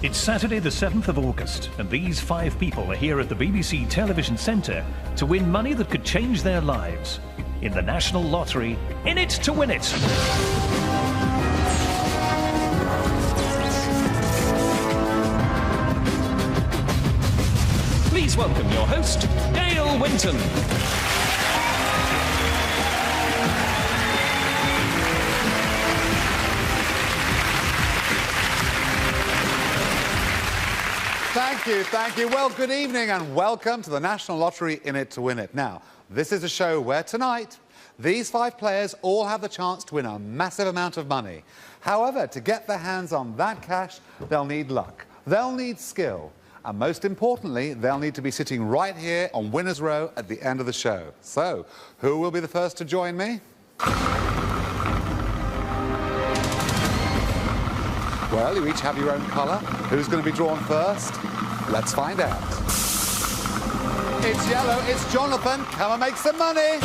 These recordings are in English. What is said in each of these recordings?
It's Saturday the 7th of August, and these 5 people are here at the BBC Television Centre to win money that could change their lives. In the National Lottery, in it to win it. Please welcome your host, Dale Winton. Thank you. Well, good evening and welcome to the National Lottery, in it to win it. Now, this is a show where tonight, these 5 players all have the chance to win a massive amount of money. However, to get their hands on that cash, they'll need luck, they'll need skill, and most importantly, they'll need to be sitting right here on Winner's Row at the end of the show. So, who will be the first to join me? Well, you each have your own colour. Who's going to be drawn first? Let's find out. It's yellow, it's Jonathan. Come and make some money.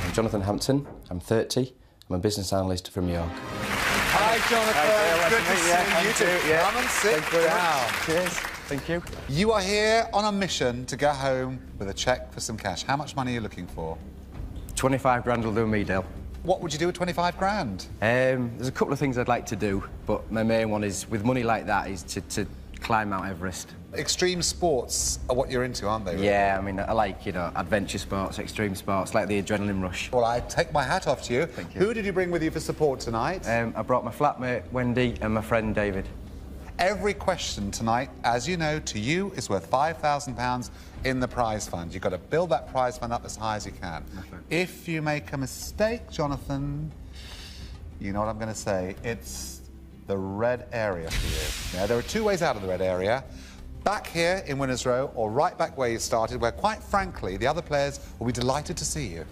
I'm Jonathan Hampton. I'm 30. I'm a business analyst from York. Hi, Jonathan. Good to see you too. Come and sit down. Cheers. Thank you. You are here on a mission to go home with a cheque for some cash. How much money are you looking for? 25 grand will do me, Dale. What would you do with 25 grand? There's a couple of things I'd like to do, but my main one is, with money like that, is to climb Mount Everest. Extreme sports are what you're into, aren't they? Really? Yeah, I mean, I like, adventure sports, extreme sports, like the adrenaline rush. Well, I take my hat off to you. Thank you. Who did you bring with you for support tonight? I brought my flatmate, Wendy, and my friend, David. Every question tonight, as you know, to you is worth £5,000 in the prize fund. You've got to build that prize fund up as high as you can. Okay. If you make a mistake, Jonathan, you know what I'm going to say. It's the red area for you. Now, there are 2 ways out of the red area. Back here in Winner's Row, or right back where you started, where, quite frankly, the other players will be delighted to see you.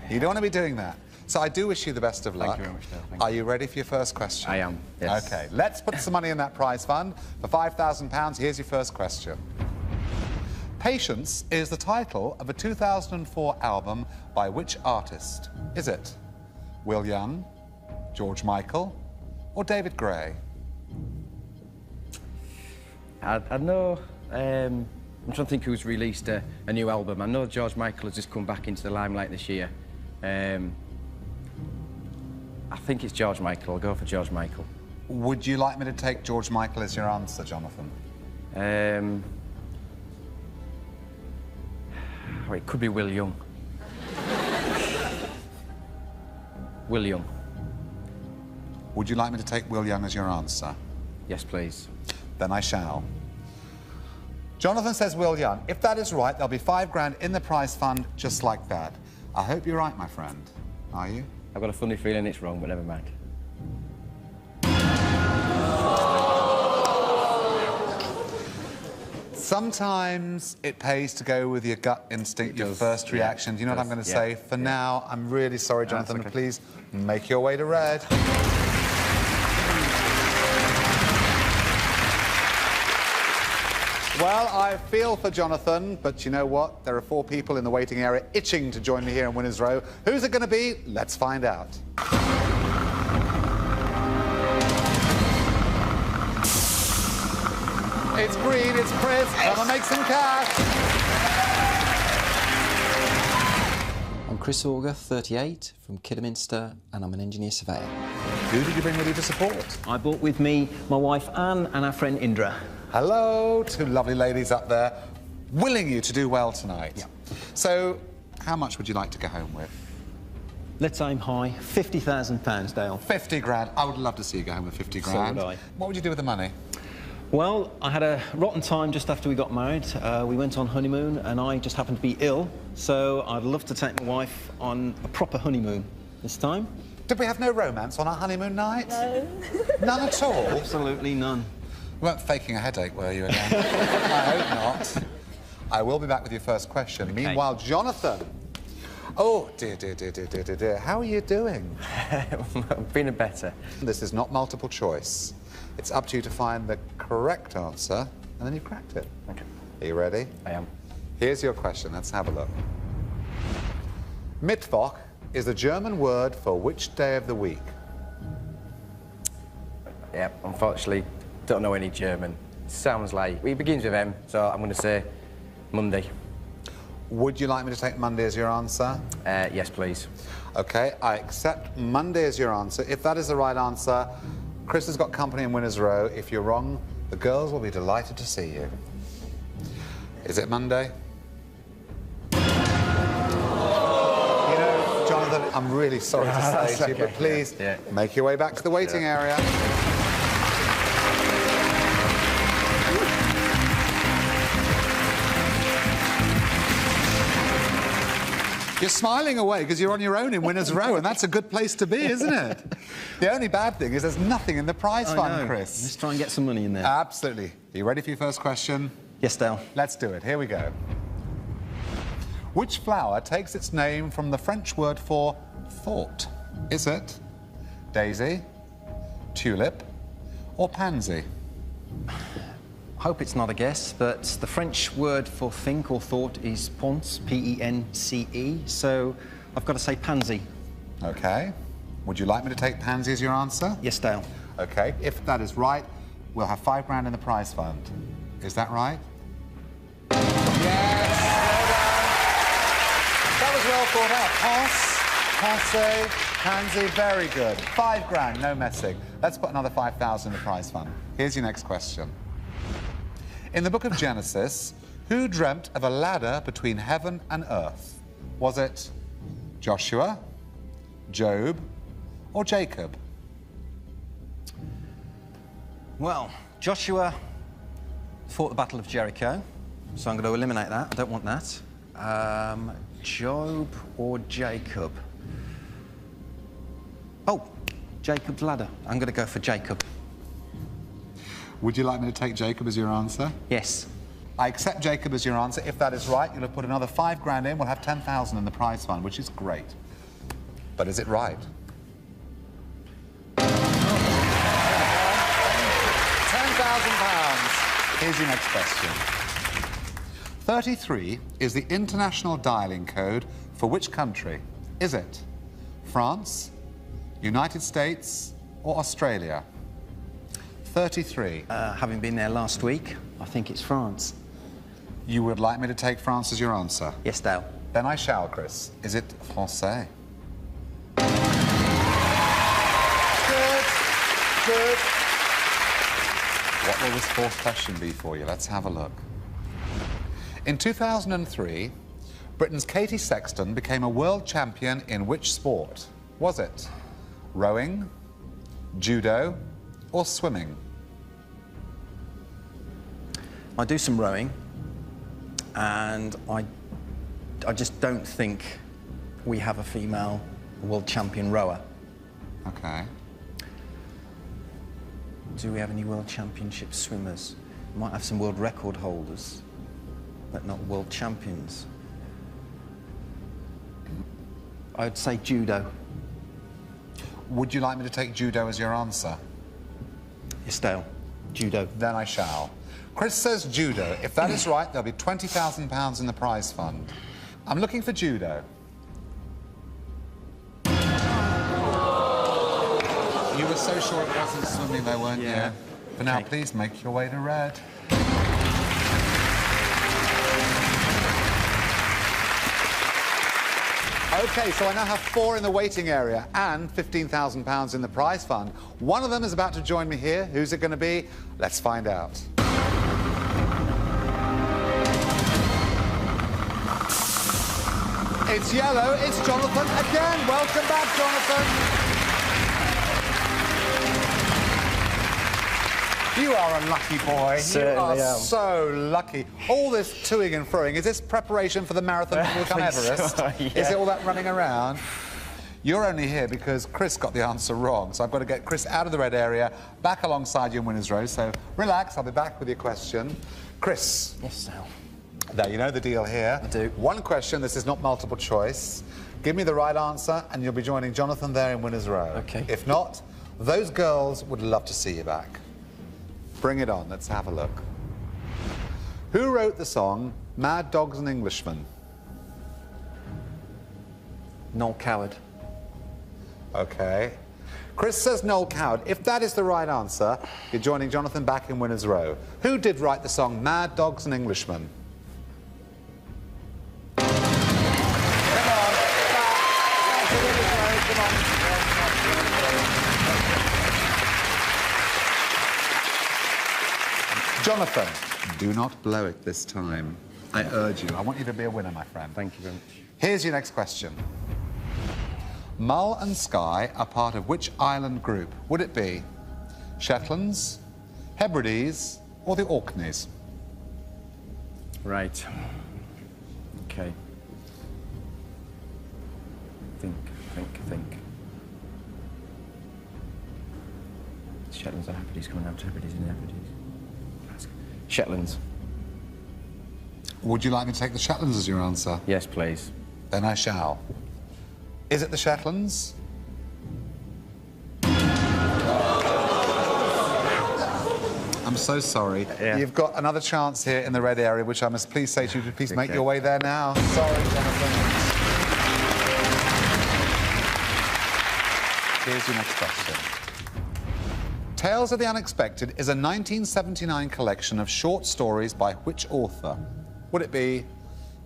You don't want to be doing that. So I do wish you the best of luck. Thank you very much, Dale. Are you ready for your first question? I am, yes. OK, let's put some money in that prize fund. For £5,000, here's your first question. Patience is the title of a 2004 album by which artist? Is it Will Young, George Michael, or David Gray? I know, I'm trying to think who's released a new album. I know George Michael has just come back into the limelight this year. I think it's George Michael. I'll go for George Michael. Would you like me to take George Michael as your answer, Jonathan? Oh, it could be Will Young. Will Young. Would you like me to take Will Young as your answer? Yes, please. Then I shall. Jonathan says Will Young. If that is right, there'll be 5 grand in the prize fund just like that. I hope you're right, my friend. Are you? I've got a funny feeling it's wrong, but never mind. Sometimes it pays to go with your gut instinct, your first reaction. Do you know what I'm going to say? For now, I'm really sorry, Jonathan. Okay. Please make your way to red. Well, I feel for Jonathan, but you know what? There are 4 people in the waiting area itching to join me here in Winner's Row. Who's it going to be? Let's find out. It's green, it's Chris. Come and make some cash. I'm Chris Auger, 38, from Kidderminster, and I'm an engineer surveyor. Who did you bring with you to support? I brought with me my wife Anne and our friend Indra. Hello, 2 lovely ladies up there, willing you to do well tonight. Yeah. So, how much would you like to go home with? Let's aim high, £50,000, Dale. 50 grand. I would love to see you go home with 50 grand. So would I. What would you do with the money? Well, I had a rotten time just after we got married. We went on honeymoon and I just happened to be ill, so I'd love to take my wife on a proper honeymoon this time. Did we have no romance on our honeymoon night? No. None at all? Absolutely none. You weren't faking a headache, were you, again? I hope not. I will be back with your first question. Okay. Meanwhile, Jonathan. Oh, dear, dear, dear, dear, dear, dear, dear. How are you doing? I've been better. This is not multiple choice. It's up to you to find the correct answer, and then you've cracked it. Okay. Are you ready? I am. Here's your question. Let's have a look. Mittwoch is the German word for which day of the week? Yeah, unfortunately, don't know any German. Sounds like it begins with M, so I'm going to say Monday. Would you like me to take Monday as your answer? Yes, please. OK, I accept Monday as your answer. If that is the right answer, Chris has got company in Winners Row. If you're wrong, the girls will be delighted to see you. Is it Monday? You know, Jonathan, I'm really sorry to say to you, but please make your way back to the waiting area. You're smiling away because you're on your own in Winners Row, and that's a good place to be, isn't it? The only bad thing is there's nothing in the prize fund, Chris. Let's try and get some money in there. Absolutely. Are you ready for your first question? Yes, Dale. Let's do it. Here we go. Which flower takes its name from the French word for thought? Is it daisy, tulip, or pansy? Hope it's not a guess, but the French word for think or thought is pense, P-E-N-C-E, so I've got to say pansy. OK. Would you like me to take pansy as your answer? Yes, Dale. OK. If that is right, we'll have £5 in the prize fund. Is that right? Yes! Well done. That was well thought out. Pense, pansy, very good. £5, no messing. Let's put another 5,000 in the prize fund. Here's your next question. In the book of Genesis, who dreamt of a ladder between heaven and earth? Was it Joshua, Job, or Jacob? Well, Joshua fought the Battle of Jericho, so I'm going to eliminate that. I don't want that. Job or Jacob? Oh, Jacob's ladder. I'm going to go for Jacob. Would you like me to take Jacob as your answer? Yes. I accept Jacob as your answer. If that is right, you'll have put another £5 in. We'll have 10,000 in the prize fund, which is great. But is it right? £10,000. Here's your next question. 33 is the international dialing code for which country? Is it France, United States, or Australia? 33. Having been there last week, I think it's France. You would like me to take France as your answer? Yes, Dale. Then I shall, Chris. Is it français? Good. Good. What will this fourth question be for you? Let's have a look. In 2003, Britain's Katie Sexton became a world champion in which sport? Was it rowing, judo, or swimming? I do some rowing, and I just don't think we have a female world champion rower. OK. Do we have any world championship swimmers? We might have some world record holders, but not world champions. I'd say judo. Would you like me to take judo as your answer? Yes, Dale. Judo. Then I shall. Chris says judo. If that is right, there'll be £20,000 in the prize fund. I'm looking for judo. You were so sure it wasn't swimming though, weren't you? For now, please make your way to red. OK, so I now have 4 in the waiting area and £15,000 in the prize fund. One of them is about to join me here. Who's it going to be? Let's find out. It's yellow. It's Jonathan again. Welcome back, Jonathan. You are a lucky boy. Certainly you are am. so lucky. All this toing and froing, is this preparation for the marathon that will come Everest? So, yeah. Is it all that running around? You're only here because Chris got the answer wrong, so I've got to get Chris out of the red area, back alongside you in Winners Row, so relax, I'll be back with your question. Chris. Yes, Dale. Now, you know the deal here. I do. One question, this is not multiple choice. Give me the right answer and you'll be joining Jonathan there in Winners Row. OK. If not, those girls would love to see you back. Bring it on, let's have a look. Who wrote the song Mad Dogs and Englishmen? Noel Coward. OK. Chris says Noel Coward. If that is the right answer, you're joining Jonathan back in winner's row. Who did write the song Mad Dogs and Englishmen? Come on. Back to winner's row. Come on. Jonathan, do not blow it this time. I urge you. I want you to be a winner, my friend. Thank you very much. Here's your next question. Mull and Skye are part of which island group? Would it be Shetlands, Hebrides, or the Orkneys? Right. Okay. Think. Shetlands or Hebrides, coming down to Hebrides and Hebrides. Shetlands. Would you like me to take the Shetlands as your answer? Yes, please. Then I shall. Is it the Shetlands? I'm so sorry. Yeah. You've got another chance here in the red area, which I must please say to you to please make your way there now. Sorry, Jonathan. Here's your next question. Tales of the Unexpected is a 1979 collection of short stories by which author? Would it be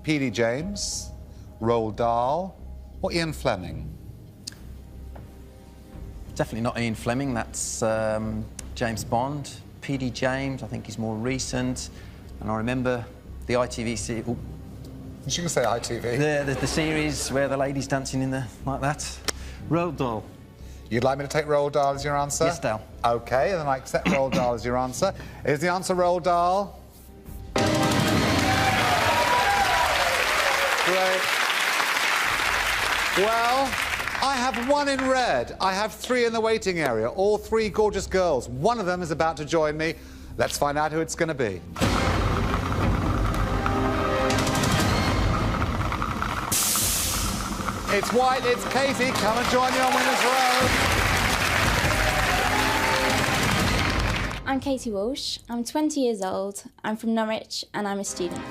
P.D. James, Roald Dahl, or Ian Fleming? Definitely not Ian Fleming, that's James Bond. P.D. James, I think he's more recent. And I remember the ITV series... You can say ITV. The series where the lady's dancing in the... like that. Roald Dahl. You'd like me to take Roald Dahl as your answer? Yes, Dal. OK, then I accept Roald Dahl as your answer. Is the answer Roald Dahl? Great. Well, I have one in red. I have three in the waiting area, all three gorgeous girls. One of them is about to join me. Let's find out who it's going to be. It's white, it's Katie. Come and join me on Winner's Row. I'm Katie Walsh. I'm 20 years old. I'm from Norwich and I'm a student.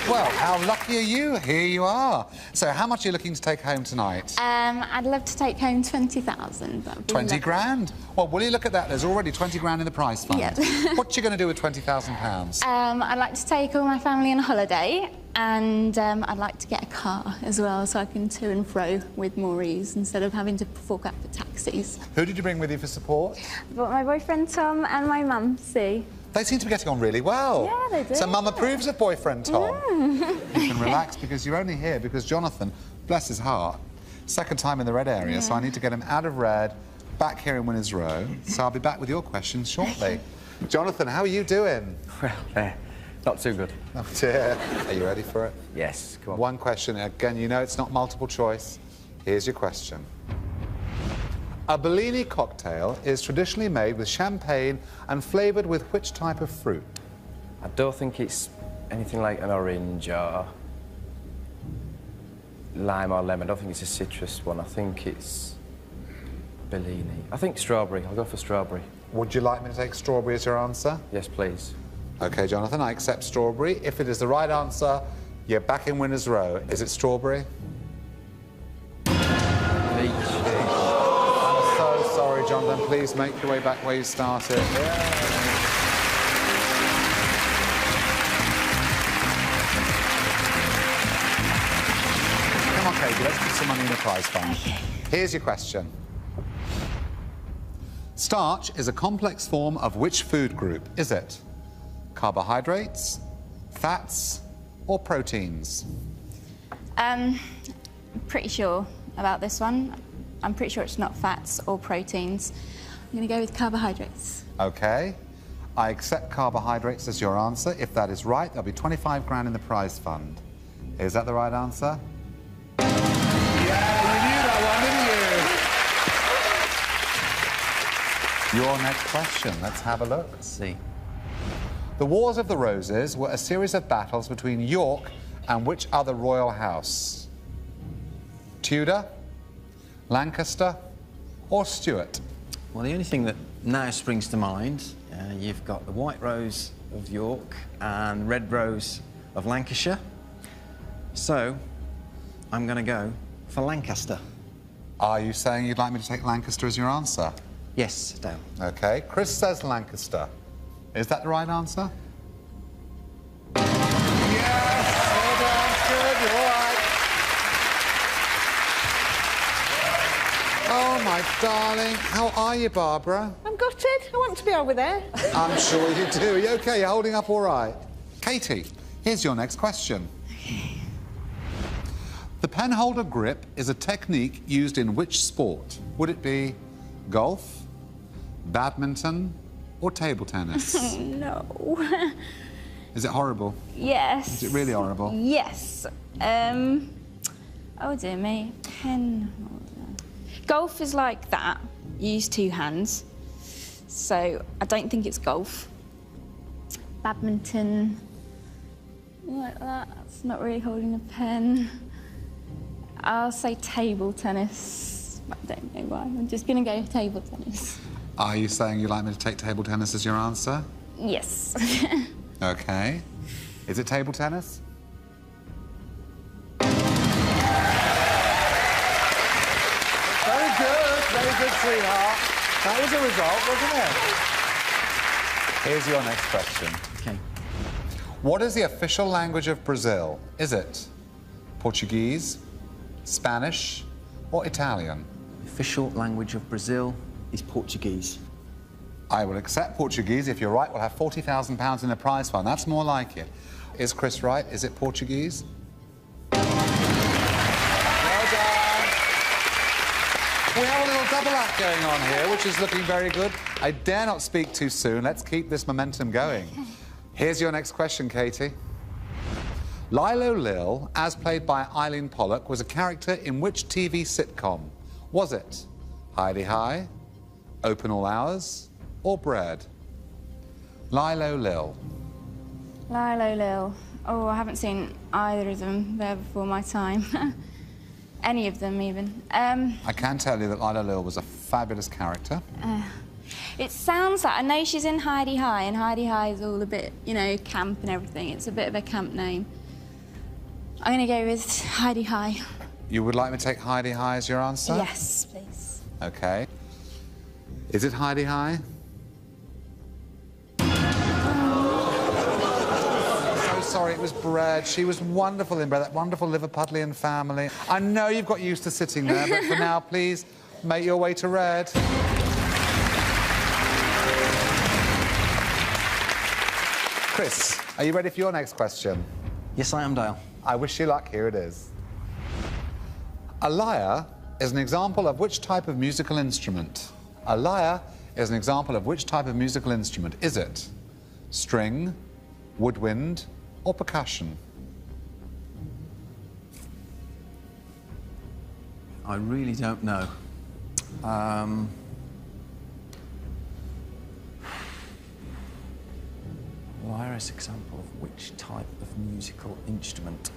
Well, how lucky are you? Here you are. So how much are you looking to take home tonight? I'd love to take home 20,000. 20 grand? Well, will you look at that? There's already 20 grand in the prize fund. Yes. What are you going to do with £20,000? I'd like to take all my family on a holiday and I'd like to get a car as well so I can to and fro with more ease instead of having to fork out for taxis. Who did you bring with you for support? I've got my boyfriend Tom and my mum Sue. They seem to be getting on really well. Yeah, they do. So Mum approves of boyfriend Tom. You can relax because you're only here because Jonathan, bless his heart, second time in the red area, so I need to get him out of red, back here in Winner's Row. So I'll be back with your questions shortly. Jonathan, how are you doing? Well, not too good. Oh dear. Are you ready for it? Yes, come on. One question. Again, you know it's not multiple choice. Here's your question. A Bellini cocktail is traditionally made with champagne and flavoured with which type of fruit? I don't think it's anything like an orange or lime or lemon. I don't think it's a citrus one. I think it's Bellini. I think strawberry. I'll go for strawberry. Would you like me to take strawberry as your answer? Yes, please. OK, Jonathan, I accept strawberry. If it is the right answer, you're back in Winner's Row. Is it strawberry? Peach. I'm so sorry, Jonathan. Please make your way back where you started. Come on, Katie, let's put some money in the prize fund. Okay. Here's your question. Starch is a complex form of which food group? Is it carbohydrates, fats, or proteins? Pretty sure about this one. I'm pretty sure it's not fats or proteins. I'm going to go with carbohydrates. OK. I accept carbohydrates as your answer. If that is right, there'll be 25 grand in the prize fund. Is that the right answer? Yeah, you knew that one, didn't you? Your next question. Let's have a look. Let's see. The Wars of the Roses were a series of battles between York and which other royal house? Tudor, Lancaster, or Stuart? Well, the only thing that now springs to mind, you've got the White Rose of York and Red Rose of Lancashire. So, I'm going to go for Lancaster. Are you saying you'd like me to take Lancaster as your answer? Yes, Dale. OK. Chris says Lancaster. Is that the right answer? Yes! Well done. Good. You're all right. Oh, my darling. How are you, Barbara? I'm gutted. I want to be over there. I'm sure you do. Are you OK? You're holding up all right. Katie, here's your next question. The penholder grip is a technique used in which sport? Would it be golf, badminton, or table tennis? No. Is it horrible? Yes. Is it really horrible? Yes. Oh dear me. Pen holder. Golf is like that. You use two hands. So I don't think it's golf. Badminton. Like that. That's not really holding a pen. I'll say table tennis. I don't know why. I'm just going to go table tennis. Are you saying you'd like me to take table tennis as your answer? Yes. OK. Is it table tennis? Very good, sweetheart. That was a result, wasn't it? Here's your next question. OK. What is the official language of Brazil? Is it Portuguese, Spanish, or Italian? The official language of Brazil is Portuguese. I will accept Portuguese. If you're right, we'll have £40,000 in the prize fund. That's more like it. Is Chris right? Is it Portuguese? Well done. We have a little double act going on here, which is looking very good. I dare not speak too soon. Let's keep this momentum going. Here's your next question, Katie. Lilo Lil, as played by Eileen Pollock, was a character in which TV sitcom? Was it Heidi High, Open All Hours, or Bread? Lilo Lil. Lilo Lil. Oh, I haven't seen either of them there before my time. Any of them, even. I can tell you that Lilo Lil was a fabulous character. It sounds like... I know she's in Heidi High, and Heidi High is all a bit, you know, camp and everything. It's a bit of a camp name. I'm going to go with Heidi High. You would like me to take Heidi High as your answer? Yes, please. OK. Is it Heidi High? So sorry, it was Bread. She was wonderful in Bread, that wonderful Liverpudlian family. I know you've got used to sitting there, but for now, please make your way to Red. Chris, are you ready for your next question? Yes, I am, Dale. I wish you luck. Here it is. A lyre is an example of which type of musical instrument? A lyre is an example of which type of musical instrument? Is it string, woodwind, or percussion? I really don't know. Lyre is an example of which type of musical instrument?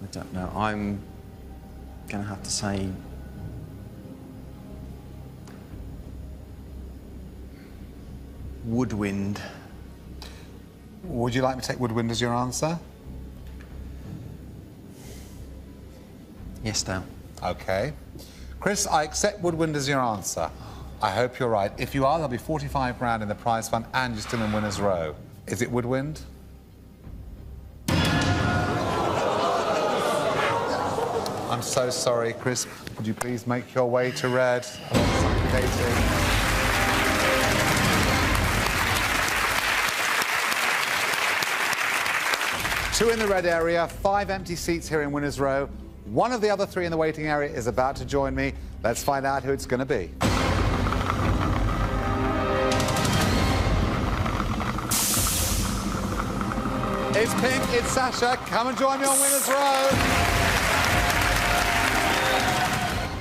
I don't know. I'm going to have to say woodwind. Would you like me to take woodwind as your answer? Yes, Dale. OK. Chris, I accept woodwind as your answer. I hope you're right. If you are, there'll be 45 grand in the prize fund and you're still in winner's row. Is it woodwind? I'm so sorry, Chris. Would you please make your way to Red? Two in the red area, 5 empty seats here in winner's row. One of the other 3 in the waiting area is about to join me. Let's find out who it's going to be. It's Pink, it's Sasha. Come and join me on winner's row.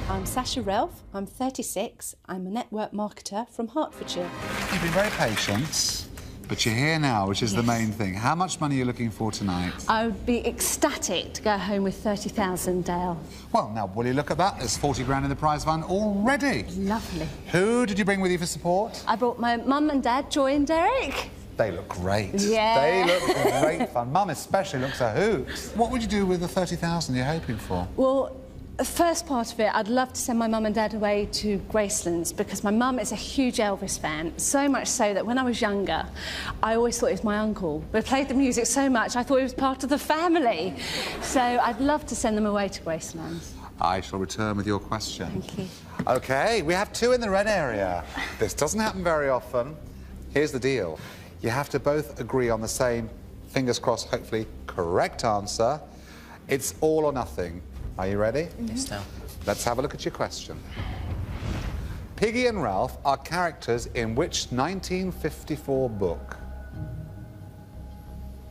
I'm Sasha Relf, I'm 36, I'm a network marketer from Hertfordshire. You've been very patient, but you're here now, which is the main thing. How much money are you looking for tonight? I would be ecstatic to go home with 30,000, Dale. Well, now, will you look at that? There's 40 grand in the prize fund already. Lovely. Who did you bring with you for support? I brought my mum and dad, Joy and Derek. They look great. Yeah. They look great fun. Mum especially looks a hoot. What would you do with the 30,000 you're hoping for? Well, the first part of it, I'd love to send my mum and dad away to Gracelands because my mum is a huge Elvis fan, so much so that when I was younger, I always thought he was my uncle. We played the music so much, I thought he was part of the family. So I'd love to send them away to Gracelands. I shall return with your question. Thank you. OK, we have 2 in the red area. This doesn't happen very often. Here's the deal. You have to both agree on the same, fingers crossed, hopefully correct answer. It's all or nothing. Are you ready? Yes, now. Let's have a look at your question. Piggy and Ralph are characters in which 1954 book?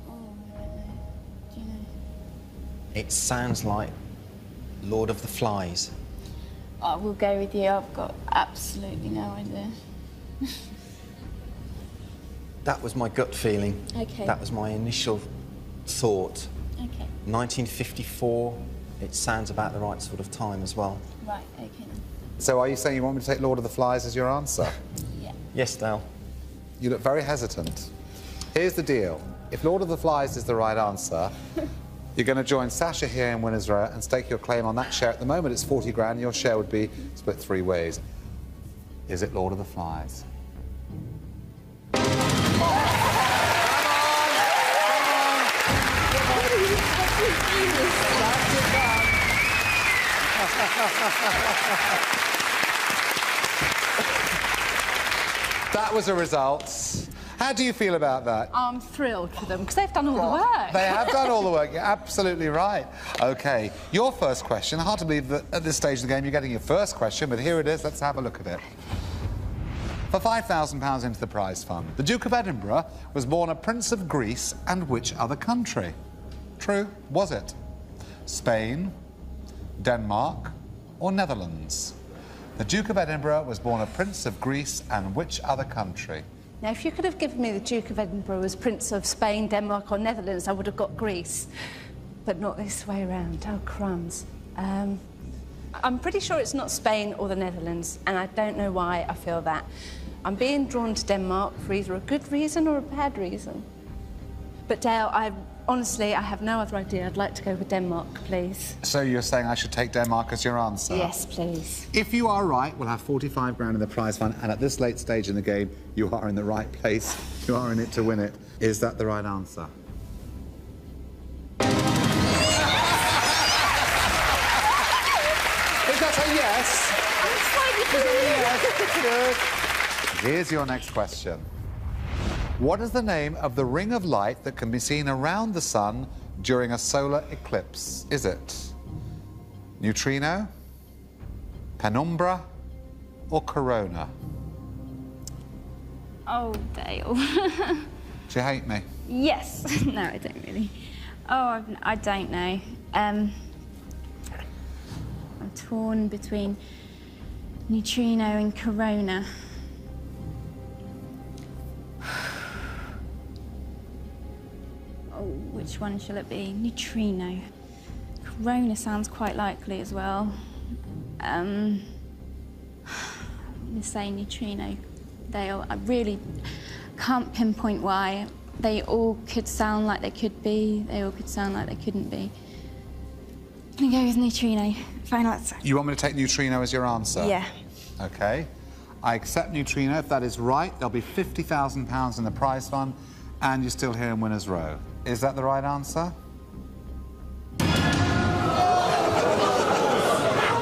Oh, I don't know. Do you know? It sounds like Lord of the Flies. I will go with you. I've got absolutely no idea. That was my gut feeling. Okay. That was my initial thought. Okay. 1954, it sounds about the right sort of time as well. Right, okay then. So are you saying you want me to take Lord of the Flies as your answer? Yeah. Yes, Dale. You look very hesitant. Here's the deal. If Lord of the Flies is the right answer, you're going to join Sasha here in Winners Row and stake your claim on that share. At the moment, it's 40 grand. Your share would be split 3 ways. Is it Lord of the Flies? That was a result. How do you feel about that? I'm thrilled for them because they've done all the work. They have done all the work. You're absolutely right. OK, your first question. Hard to believe that at this stage of the game you're getting your first question, but here it is. Let's have a look at it. For £5,000 into the prize fund, the Duke of Edinburgh was born a Prince of Greece and which other country? True, was it? Spain, Denmark or Netherlands? The Duke of Edinburgh was born a Prince of Greece and which other country? Now, if you could have given me the Duke of Edinburgh as Prince of Spain, Denmark or Netherlands, I would have got Greece. But not this way around. Oh, crumbs. I'm pretty sure it's not Spain or the Netherlands, and I don't know why I feel that. I'm being drawn to Denmark for either a good reason or a bad reason. But Dale, honestly, I have no other idea. I'd like to go with Denmark, please. So you're saying I should take Denmark as your answer? Yes, please. If you are right, we'll have 45 grand in the prize fund, and at this late stage in the game, you are in the right place. You are in it to win it. Is that the right answer? Is that a yes? Good. Here's your next question. What is the name of the ring of light that can be seen around the sun during a solar eclipse? Is it neutrino, penumbra or corona? Oh, Dale. Do you hate me? Yes. No, I don't really. Oh, I don't know. I'm torn between neutrino and corona. Oh, which one shall it be? Neutrino. Corona sounds quite likely as well. I'm going to say neutrino. I really can't pinpoint why. They all could sound like they could be. They all could sound like they couldn't be. I'm going to go with neutrino. Final answer. You want me to take neutrino as your answer? Yeah. OK. I accept neutrino. If that is right, there'll be £50,000 in the prize fund, and you're still here in Winners Row. Is that the right answer?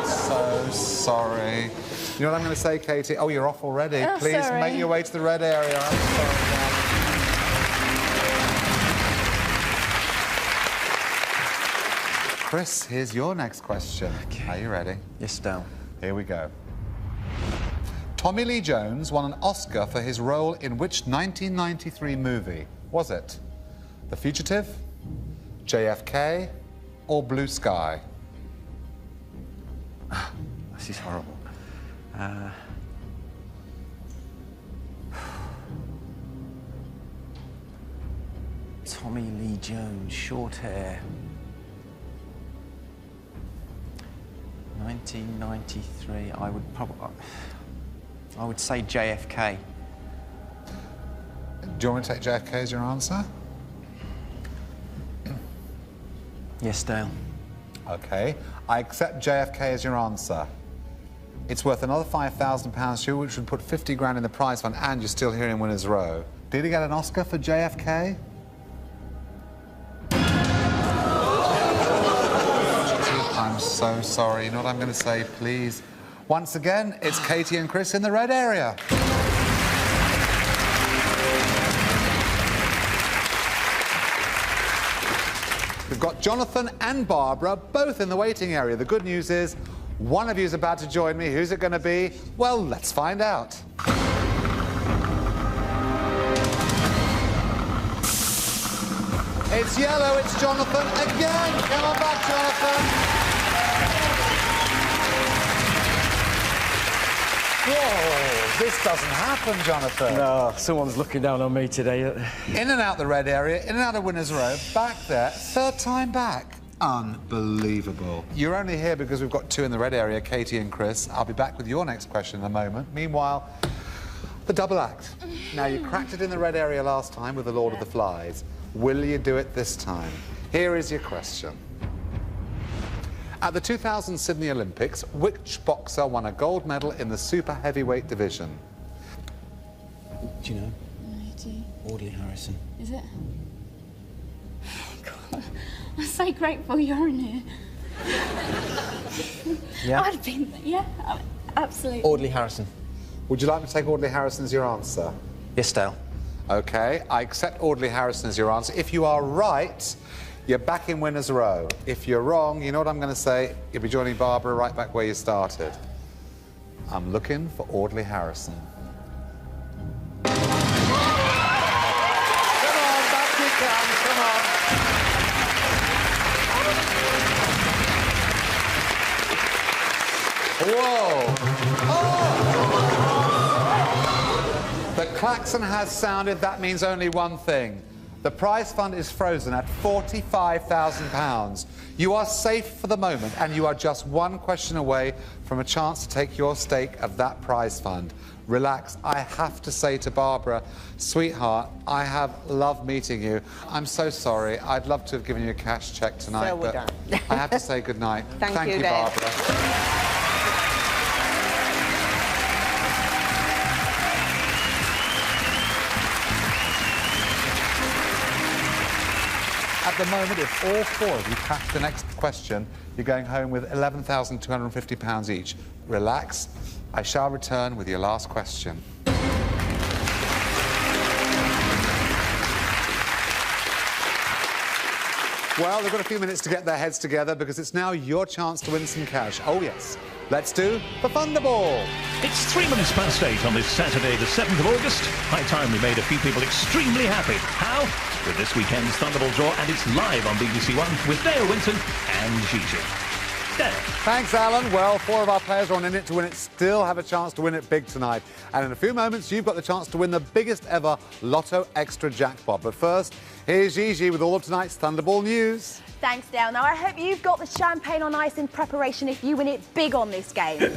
So sorry. You know what I'm going to say, Katie? Oh, you're off already. Oh, Please sorry. make your way to the red area. I'm sorry, darling. Chris, here's your next question. Okay. Are you ready? Yes, Dale. Here we go. Tommy Lee Jones won an Oscar for his role in which 1993 movie? Was it The Fugitive, JFK, or Blue Sky? This is horrible. Tommy Lee Jones, short hair. 1993, I would say JFK. Do you want me to take JFK as your answer? Yes, Dale. OK. I accept JFK as your answer. It's worth another £5,000 to you, which would put 50 grand in the prize fund, and you're still here in Winners Row. Did he get an Oscar for JFK? I'm so sorry. You know what I'm going to say, please? Once again, it's Katie and Chris in the red area. We've got Jonathan and Barbara both in the waiting area. The good news is one of you is about to join me. Who's it going to be? Well, let's find out. It's yellow, it's Jonathan again. Come on back, Jonathan. Whoa, this doesn't happen, Jonathan. No, someone's looking down on me today. In and out the red area, in and out of Winners Row, back there, third time back. Unbelievable. You're only here because we've got two in the red area, Katie and Chris. I'll be back with your next question in a moment. Meanwhile, the double act. Now, you cracked it in the red area last time with the Lord of the Flies. Will you do it this time? Here is your question. At the 2000 Sydney Olympics, which boxer won a gold medal in the super heavyweight division? Do you know? No, I do. Audley Harrison. Is it? God, I'm so grateful you're in here. Yeah? I'd been, yeah, absolutely. Audley Harrison. Would you like me to take Audley Harrison as your answer? Yes, Dale. OK, I accept Audley Harrison as your answer. If you are right, you're back in Winners Row. If you're wrong, you know what I'm going to say? You'll be joining Barbara right back where you started. I'm looking for Audley Harrison. Come on, back you come, come on. Whoa! Oh! The klaxon has sounded. That means only one thing. The prize fund is frozen at £45,000. You are safe for the moment, and you are just one question away from a chance to take your stake of that prize fund. Relax. I have to say to Barbara, sweetheart, I have loved meeting you. I'm so sorry. I'd love to have given you a cash cheque tonight, So we're but done. I have to say goodnight. Thank you, Dave. Barbara. At the moment, if all four of you catch the next question, you're going home with £11,250 each. Relax. I shall return with your last question. Well, they've got a few minutes to get their heads together because it's now your chance to win some cash. Oh, yes. Let's do the Thunderball. It's 8 on this Saturday, the 7th of August. High time we made a few people extremely happy. How? With this weekend's Thunderball draw, and it's live on BBC One with Dale Winton and Gigi. Dale. Thanks, Alan. Well, four of our players are on In It to Win It, still have a chance to win it big tonight. And in a few moments, you've got the chance to win the biggest ever Lotto Extra jackpot. But first, here's Gigi with all of tonight's Thunderball news. Thanks, Dale. Now, I hope you've got the champagne on ice in preparation if you win it big on this game.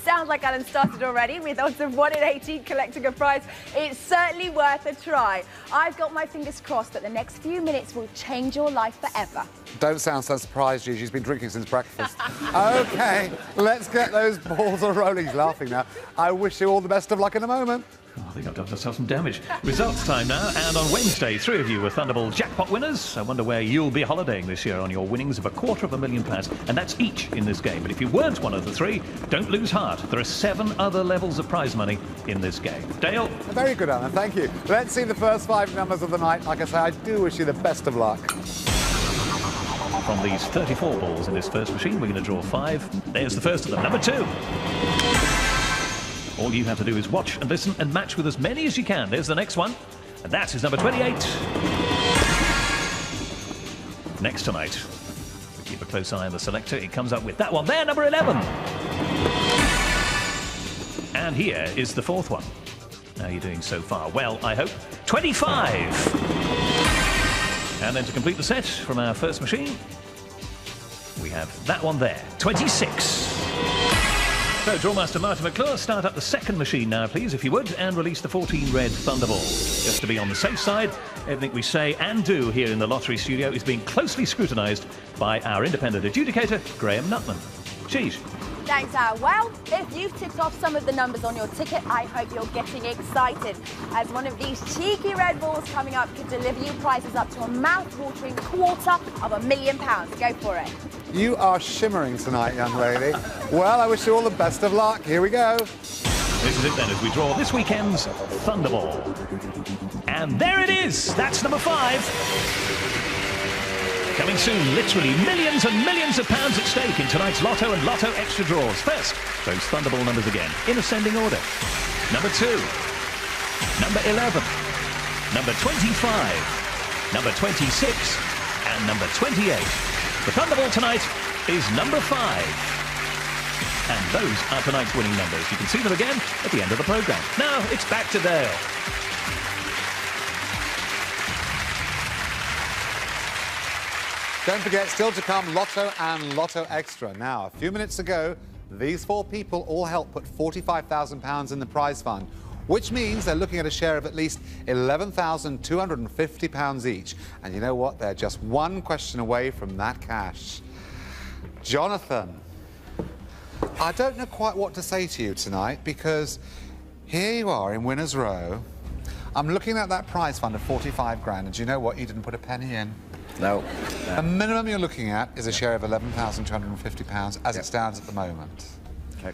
Sounds like Alan started already with odds of 1 in 18 collecting a prize. It's certainly worth a try. I've got my fingers crossed that the next few minutes will change your life forever. Don't sound so surprised, Gigi. She's been drinking since breakfast. OK, let's get those balls a-rolling. He's laughing now. I wish you all the best of luck in a moment. Oh, I think I've done myself some damage. Results time now, and on Wednesday, 3 of you were Thunderball jackpot winners. I wonder where you'll be holidaying this year on your winnings of £250,000, and that's each in this game. But if you weren't one of the 3, don't lose heart. There are 7 other levels of prize money in this game. Dale? Very good, Alan. Thank you. Let's see the first 5 numbers of the night. Like I say, I do wish you the best of luck. From these 34 balls in this first machine, we're going to draw 5. There's the first of them, number 2. All you have to do is watch and listen and match with as many as you can. There's the next one, and that is number 28. Next tonight, we keep a close eye on the selector. It comes up with that one there, number 11. And here is the 4th one. How are you doing so far? Well, I hope. 25. And then to complete the set from our first machine, we have that one there, 26. So, Drawmaster Martin McClure, start up the second machine now, please, if you would, and release the 14 red Thunderball. Just to be on the safe side, everything we say and do here in the lottery studio is being closely scrutinised by our independent adjudicator, Graham Nutman. Cheese. Thanks, Al. Well, if you've ticked off some of the numbers on your ticket, I hope you're getting excited, as one of these cheeky red balls coming up could deliver you prizes up to a mouth-watering £250,000. Go for it. You are shimmering tonight, young lady. Well, I wish you all the best of luck. Here we go. This is it then, as we draw this weekend's Thunderball. And there it is! That's number 5. Coming soon, literally millions and millions of pounds at stake in tonight's Lotto and Lotto Extra draws. First, those Thunderball numbers again, in ascending order. Number 2, number 11, number 25, number 26, and number 28. The Thunderball tonight is number 5. And those are tonight's winning numbers. You can see them again at the end of the programme. Now, it's back to Dale. Don't forget, still to come, Lotto and Lotto Extra. Now, a few minutes ago, these 4 people all helped put £45,000 in the prize fund, which means they're looking at a share of at least £11,250 each. And you know what? They're just one question away from that cash. Jonathan, I don't know quite what to say to you tonight, because here you are in winner's row. I'm looking at that prize fund of 45 grand, and do you know what? You didn't put a penny in. No. The minimum you're looking at is a share of £11,250 as it stands at the moment. Okay.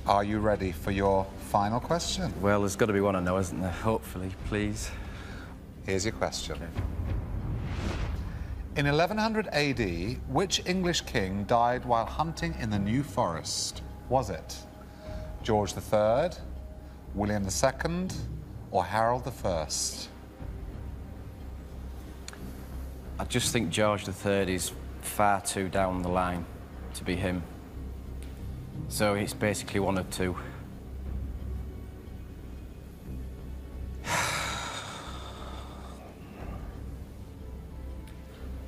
Are you ready for your final question? Well, there's got to be one I know, isn't there? Hopefully, please. Here's your question. Okay. In 1100 AD, which English king died while hunting in the New Forest? Was it George III, William II, or Harold I? I just think George III is far too down the line to be him. So it's basically one of two.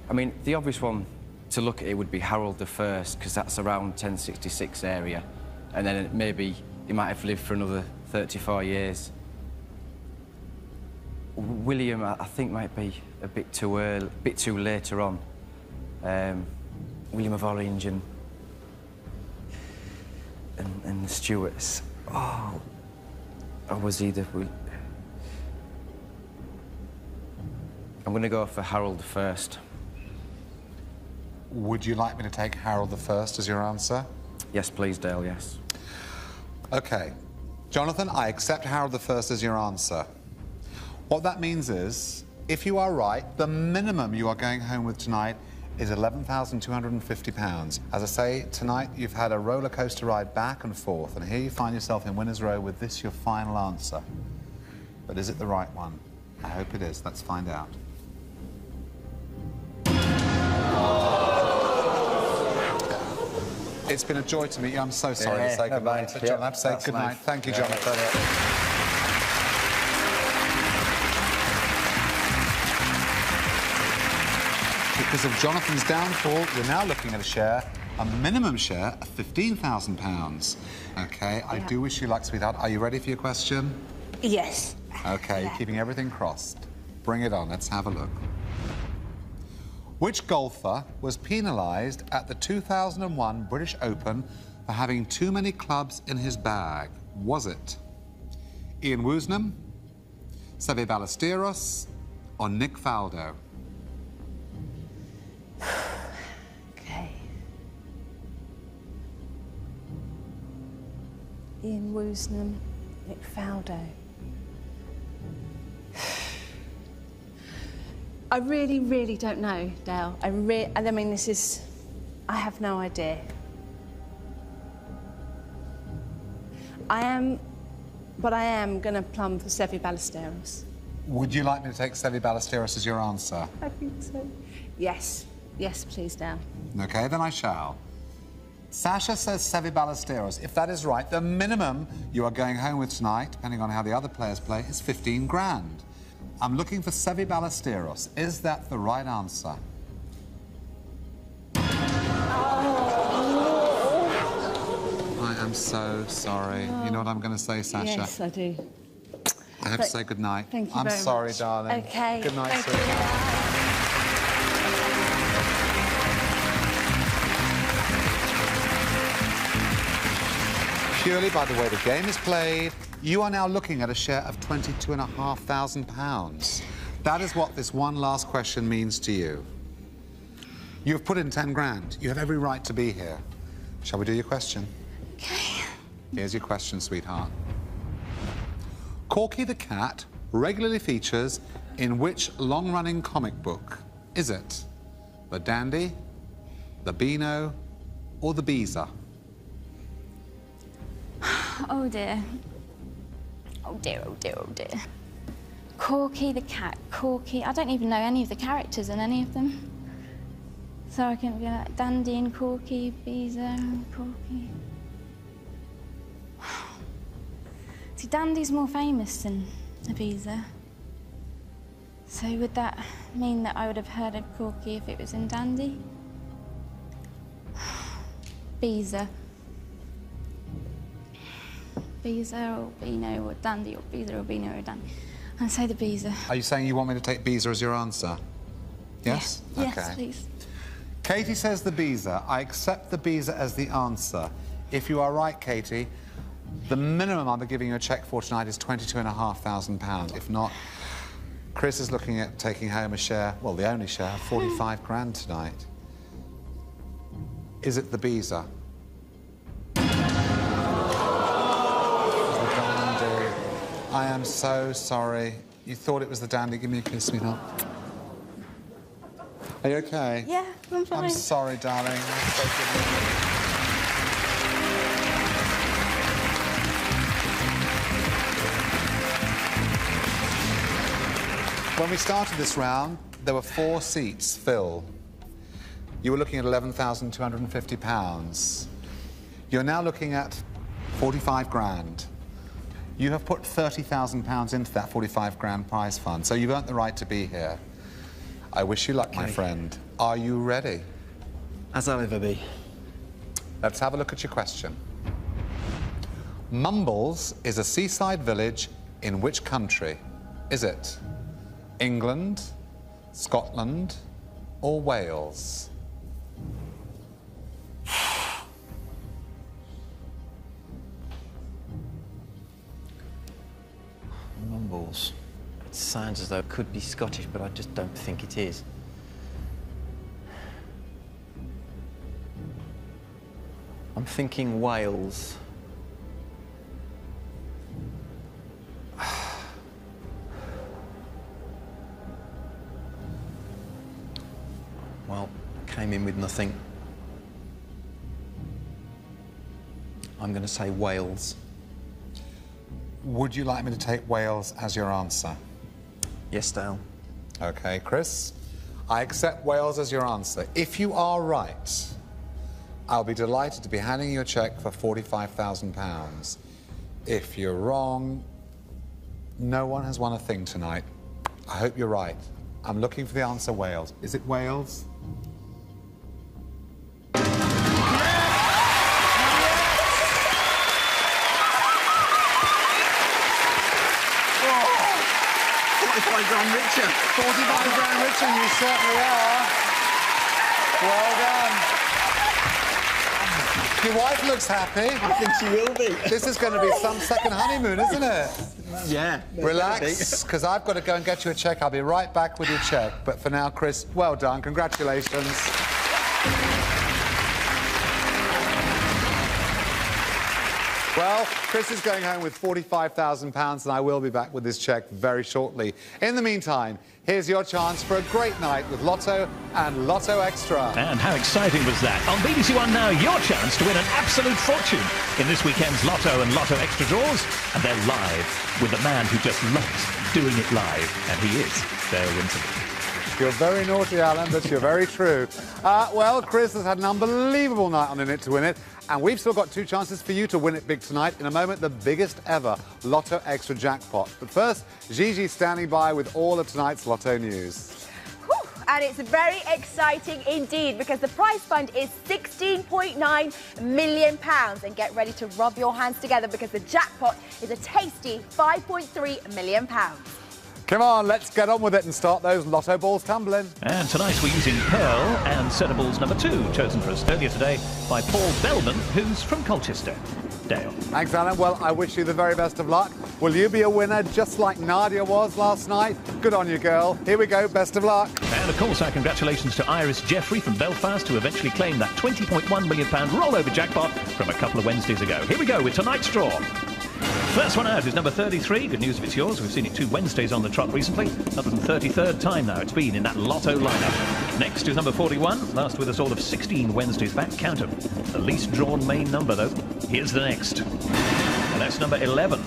I mean, the obvious one to look at it would be Harold I, because that's around 1066 area. And then maybe he might have lived for another 34 years. William, I think, might be a bit too early, a bit too later on. William of Orange and the Stuarts. Oh, I was either. I'm going to go for Harold I. Would you like me to take Harold I as your answer? Yes, please, Dale, yes. OK. Jonathan, I accept Harold I as your answer. What that means is, if you are right, the minimum you are going home with tonight is £11,250. As I say, tonight you've had a roller coaster ride back and forth, and here you find yourself in winner's row with this your final answer. But is it the right one? I hope it is. Let's find out. It's been a joy to meet you. I'm so sorry to say goodbye. I have to say good night. Thank you, Jonathan. Because of Jonathan's downfall, you're now looking at a minimum share of £15,000. OK, I do wish you luck, sweetheart. Are you ready for your question? Yes. OK, you're keeping everything crossed. Bring it on, let's have a look. Which golfer was penalised at the 2001 British Open for having too many clubs in his bag? Was it Ian Woosnam, Seve Ballesteros, or Nick Faldo? OK. Ian Woosnam, Nick Faldo. I really, really don't know, Dale. I mean, this is... I have no idea. I am going to plumb for Seve Ballesteros. Would you like me to take Seve Ballesteros as your answer? I think so. Yes. Yes, please, Dale. OK, then I shall. Sasha says Seve Ballesteros. If that is right, the minimum you are going home with tonight, depending on how the other players play, is 15 grand. I'm looking for Seve Ballesteros. Is that the right answer? I am I'm so sorry. You know what I'm going to say, Sasha? Yes, I do. I have to say good night. Thank you I'm very sorry, much. darling. Okay. Good night, Thank you. sweetheart. Purely by the way the game is played, you are now looking at a share of £22,500. That is what this one last question means to you. You have put in 10 grand. You have every right to be here. Shall we do your question? Okay. Here's your question, sweetheart. Corky the cat regularly features in which long-running comic book? Is it the Dandy, the Beano, or the Beezer? Oh dear. Oh dear, oh dear, oh dear. Corky the cat. Corky. I don't even know any of the characters in any of them. So I can be like Dandy and Corky, Beezer and Corky. See, Dandy's more famous than the Beezer. So would that mean that I would have heard of Corky if it was in Dandy? Beezer. Beezer or Beano or Dandy or Beezer or Beano or Dandy. I'd say the Beezer. Are you saying you want me to take Beezer as your answer? Yes? Yeah. Okay. Yes, please. Katie says the Beezer. I accept the Beezer as the answer. If you are right, Katie, the minimum I'll be giving you a cheque for tonight is £22,500. If not, Chris is looking at taking home a share, well, the only share, 45 grand tonight. Is it the Beezer? I am so sorry. You thought it was the Dandy. Give me a kiss, sweetheart. Are you okay? Yeah, I'm fine. I'm sorry, darling. I'm so good. When we started this round, there were 4 seats filled. You were looking at £11,250. You're now looking at 45 grand. You have put £30,000 into that 45 grand prize fund, so you've earned the right to be here. I wish you luck, my friend. Are you ready? As I'll ever be. Let's have a look at your question. Mumbles is a seaside village in which country? Is it England, Scotland, or Wales? Mumbles. It sounds as though it could be Scottish, but I just don't think it is. I'm thinking Wales. Well, came in with nothing. I'm going to say Wales. Would you like me to take Wales as your answer? Yes, Dale. Okay, Chris. I accept Wales as your answer. If you are right, I'll be delighted to be handing you a cheque for £45,000. If you're wrong, no one has won a thing tonight. I hope you're right. I'm looking for the answer Wales. Is it Wales? Grand richer. 45 grand richer, you certainly are. Well done. Your wife looks happy. I think she will be. This is going to be some second honeymoon, isn't it? Yeah. Relax, because I've got to go and get you a cheque. I'll be right back with your cheque. But for now, Chris, well done. Congratulations. Well, Chris is going home with £45,000 and I will be back with this cheque very shortly. In the meantime, here's your chance for a great night with Lotto and Lotto Extra. And how exciting was that? On BBC One now, your chance to win an absolute fortune in this weekend's Lotto and Lotto Extra draws. And they're live with the man who just loves doing it live. And he is Dale Winton. You're very naughty, Alan, but you're very true. Well, Chris has had an unbelievable night on In It to Win It. And we've still got 2 chances for you to win it big tonight. In a moment, the biggest ever Lotto Extra jackpot. But first, Gigi's standing by with all of tonight's Lotto news. and it's very exciting indeed because the prize fund is £16.9 million. And get ready to rub your hands together because the jackpot is a tasty £5.3 million. Come on, let's get on with it and start those lotto balls tumbling. And tonight we're using Pearl and Set of Balls number 2, chosen for us earlier today by Paul Bellman, who's from Colchester. Dale. Thanks, Alan. Well, I wish you the very best of luck. Will you be a winner just like Nadia was last night? Good on you, girl. Here we go. Best of luck. And, of course, our congratulations to Iris Jeffrey from Belfast, who eventually claimed that £20.1 million rollover jackpot from a couple of Wednesdays ago. Here we go with tonight's draw. First one out is number 33. Good news if it's yours. We've seen it 2 Wednesdays on the trot recently. 133rd time now it's been in that Lotto lineup. Next is number 41. Last with us all of 16 Wednesdays back. Count them. The least drawn main number, though. Here's the next. And that's number 11.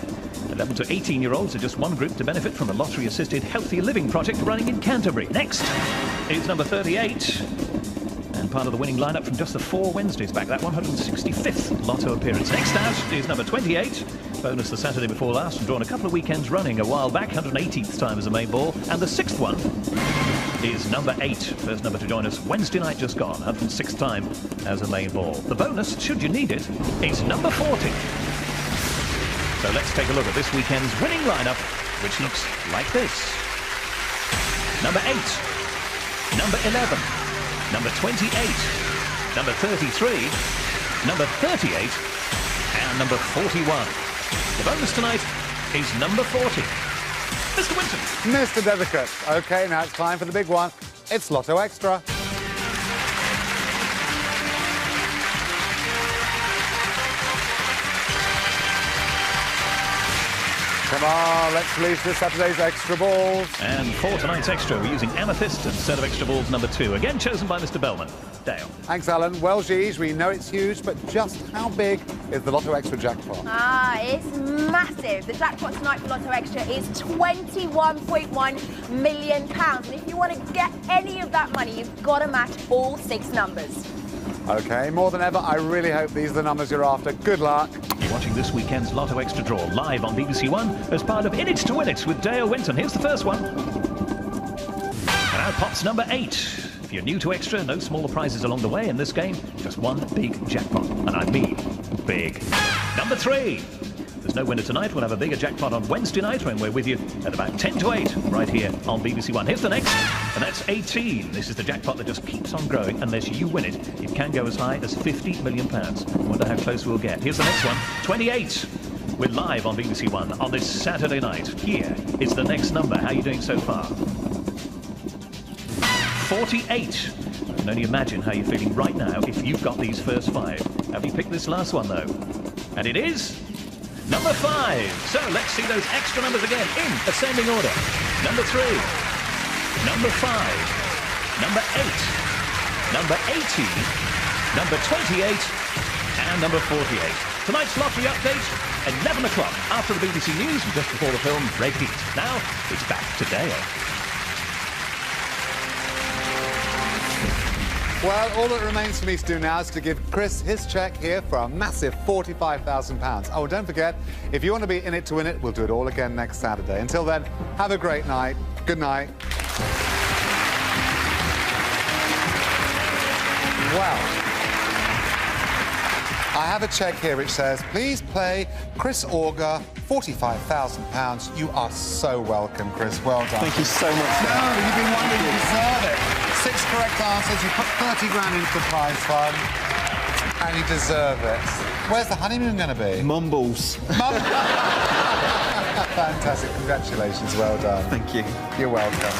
11 to 18-year-olds are just one group to benefit from the lottery-assisted Healthy Living project running in Canterbury. Next is number 38. And part of the winning lineup from just the 4 Wednesdays back, that 165th Lotto appearance. Next out is number 28. Bonus the Saturday before last and drawn a couple of weekends running a while back, 118th time as a main ball. And the 6th one is number 8. First number to join us Wednesday night just gone, 106th time as a main ball. The bonus, should you need it, is number 40. So let's take a look at this weekend's winning lineup, which looks like this. Number 8, number 11, number 28, number 33, number 38, and number 41. The bonus tonight is number 40. Mr. Winton. Mr. Dedicate. OK, now it's time for the big one. It's Lotto Extra. Come on, let's release this Saturday's extra balls. And for tonight's extra, we're using Amethyst and Set of Extra Balls number 2, again chosen by Mr. Bellman. Dale. Thanks, Alan. Well, Gigi, we know it's huge, but just how big is the Lotto Extra jackpot? It's massive. The jackpot tonight for Lotto Extra is £21.1 million. And if you want to get any of that money, you've got to match all 6 numbers. OK, more than ever, I really hope these are the numbers you're after. Good luck. You're watching this weekend's Lotto Extra Draw live on BBC One as part of In It to Win It with Dale Winton. Here's the first one. And out pops number 8. If you're new to Extra, no smaller prizes along the way in this game. Just one big jackpot. And I mean big. Number 3. There's no winner tonight. We'll have a bigger jackpot on Wednesday night when we're with you at about 10 to 8 right here on BBC One. Here's the next, and that's 18. This is the jackpot that just keeps on growing. Unless you win it, it can go as high as £50 million. Wonder how close we'll get. Here's the next one, 28. We're live on BBC One on this Saturday night. Here is the next number. How are you doing so far? 48. I can only imagine how you're feeling right now if you've got these first 5. Have you picked this last one, though? And it is number 5. So let's see those extra numbers again in ascending order. Number 3, number 5, number 8, number 18, number 28, and number 48. Tonight's lottery update, 11 o'clock after the BBC News and just before the film Red Heat. Now it's back to Dale. Well, all that remains for me to do now is to give Chris his cheque here for a massive £45,000. Oh, don't forget, if you want to be in it to win it, we'll do it all again next Saturday. Until then, have a great night. Good night. Well, I have a cheque here which says, please play Chris Auger, £45,000. You are so welcome, Chris. Well done. Thank you so much. No, you've been wonderful. You deserve it. 6 correct answers. You put 30 grand into the prize fund. And you deserve it. Where's the honeymoon going to be? Mumbles. Fantastic. Congratulations. Well done. Thank you. You're welcome.